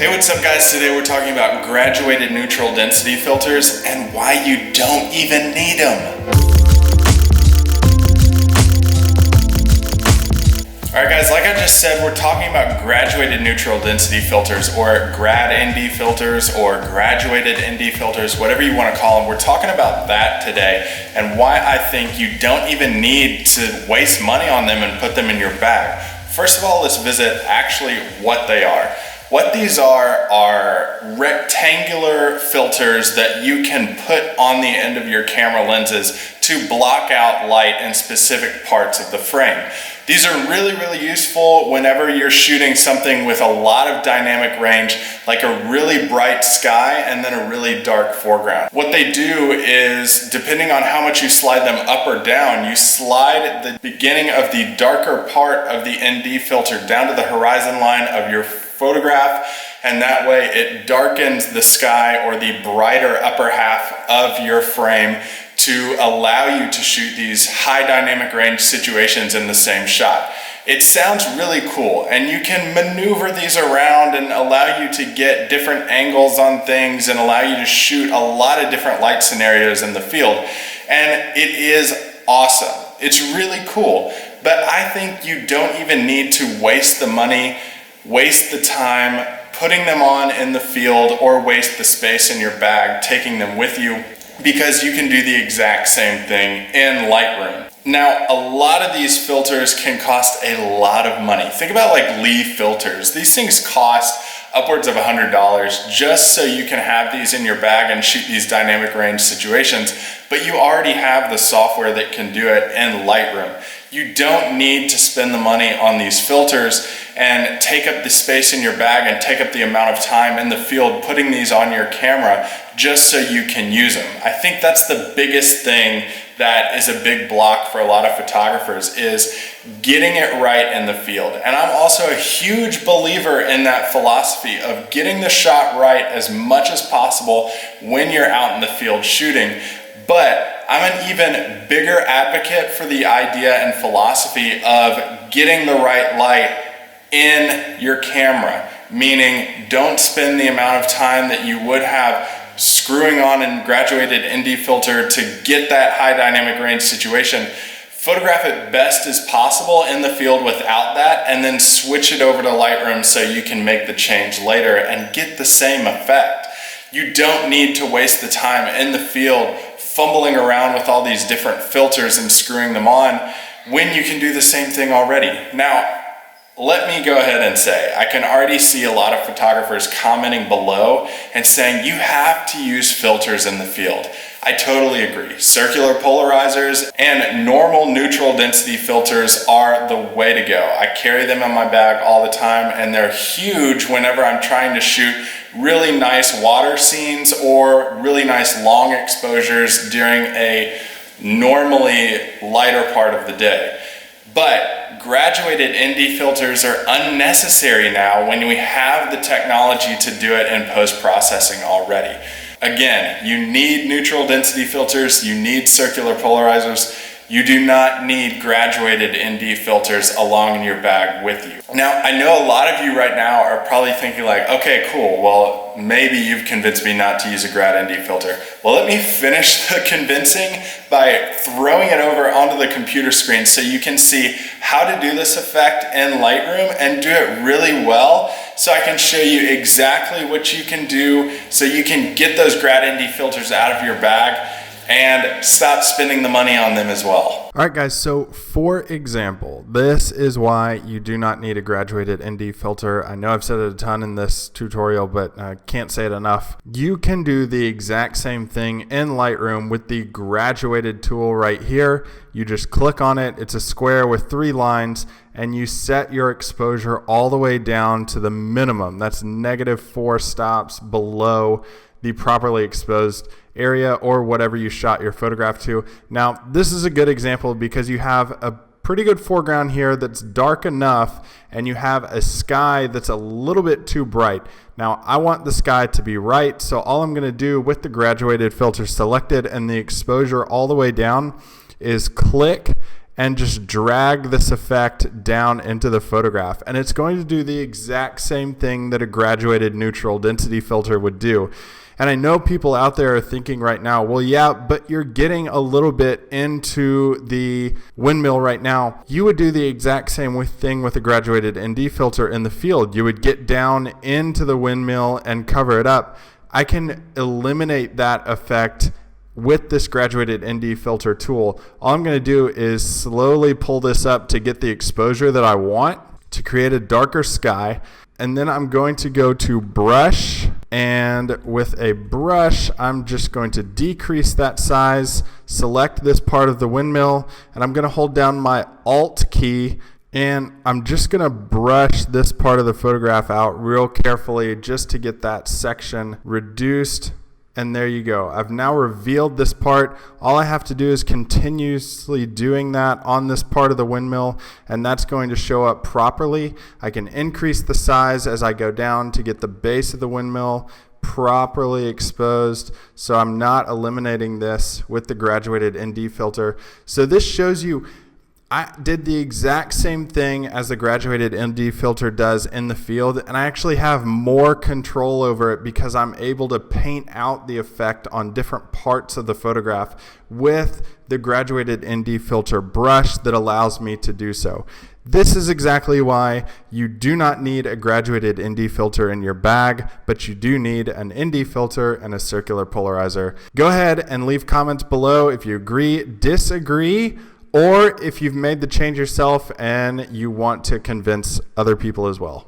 Hey, what's up guys? Today we're talking about graduated neutral density filters and why you don't even need them. Alright guys, like I just said, we're talking about graduated neutral density filters, or grad ND filters, or graduated ND filters, whatever you want to call them. We're talking about that today and why I think you don't even need to waste money on them and put them in your bag. First of all, let's visit actually what they are. What these are rectangular filters that you can put on the end of your camera lenses to block out light in specific parts of the frame. These are really useful whenever you're shooting something with a lot of dynamic range, like a really bright sky and then a really dark foreground. What they do is, depending on how much you slide them up or down, you slide the beginning of the darker part of the ND filter down to the horizon line of your photograph, and that way it darkens the sky or the brighter upper half of your frame to allow you to shoot these high dynamic range situations in the same shot. It sounds really cool, and you can maneuver these around and allow you to get different angles on things and allow you to shoot a lot of different light scenarios in the field, and it is awesome. It's really cool, but I think you don't even need to waste the money, waste the time putting them on in the field, or waste the space in your bag taking them with you, because you can do the exact same thing in Lightroom. Now, a lot of these filters can cost a lot of money. Think about like Lee filters. These things cost upwards of $100 just so you can have these in your bag and shoot these dynamic range situations, but you already have the software that can do it in Lightroom. You don't need to spend the money on these filters and take up the space in your bag and take up the amount of time in the field putting these on your camera just so you can use them. I think that's the biggest thing that is a big block for a lot of photographers, is getting it right in the field. And I'm also a huge believer in that philosophy of getting the shot right as much as possible when you're out in the field shooting. But I'm an even bigger advocate for the idea and philosophy of getting the right light in your camera, meaning don't spend the amount of time that you would have screwing on a graduated ND filter to get that high dynamic range situation. Photograph it best as possible in the field without that, and then switch it over to Lightroom so you can make the change later and get the same effect. You don't need to waste the time in the field fumbling around with all these different filters and screwing them on when you can do the same thing already. Now, let me go ahead and say, I can already see a lot of photographers commenting below and saying you have to use filters in the field. I totally agree. Circular polarizers and normal neutral density filters are the way to go. I carry them in my bag all the time, and they're huge whenever I'm trying to shoot really nice water scenes or really nice long exposures during a normally lighter part of the day. But graduated ND filters are unnecessary now when we have the technology to do it in post-processing already. Again, you need neutral density filters, you need circular polarizers, you do not need graduated ND filters along in your bag with you. Now, I know a lot of you right now are probably thinking like, okay, cool, well, maybe you've convinced me not to use a grad ND filter. Well, let me finish the convincing by throwing it over onto the computer screen so you can see how to do this effect in Lightroom and do it really well, so I can show you exactly what you can do so you can get those grad ND filters out of your bag and stop spending the money on them as well. All right, guys, so for example, this is why you do not need a graduated ND filter. I know I've said it a ton in this tutorial, but I can't say it enough. You can do the exact same thing in Lightroom with the graduated tool right here. You just click on it. It's a square with 3 lines, and you set your exposure all the way down to the minimum. That's -4 stops below the properly exposed area or whatever you shot your photograph to. Now, this is a good example because you have a pretty good foreground here that's dark enough, and you have a sky that's a little bit too bright. Now, I want the sky to be right, so all I'm going to do with the graduated filter selected and the exposure all the way down is click and just drag this effect down into the photograph. And it's going to do the exact same thing that a graduated neutral density filter would do. And I know people out there are thinking right now, well, yeah, but you're getting a little bit into the windmill right now. You would do the exact same thing with a graduated ND filter in the field. You would get down into the windmill and cover it up. I can eliminate that effect with this graduated ND filter tool. All I'm going to do is slowly pull this up to get the exposure that I want to create a darker sky. And then I'm going to go to brush, and with a brush, I'm just going to decrease that size, select this part of the windmill, and I'm going to hold down my Alt key, and I'm just going to brush this part of the photograph out real carefully just to get that section reduced. And there you go. I've now revealed this part. All I have to do is continuously doing that on this part of the windmill, and that's going to show up properly. I can increase the size as I go down to get the base of the windmill properly exposed, so I'm not eliminating this with the graduated ND filter. So this shows you I did the exact same thing as the graduated ND filter does in the field, and I actually have more control over it because I'm able to paint out the effect on different parts of the photograph with the graduated ND filter brush that allows me to do so. This is exactly why you do not need a graduated ND filter in your bag, but you do need an ND filter and a circular polarizer. Go ahead and leave comments below if you agree, disagree, or if you've made the change yourself and you want to convince other people as well.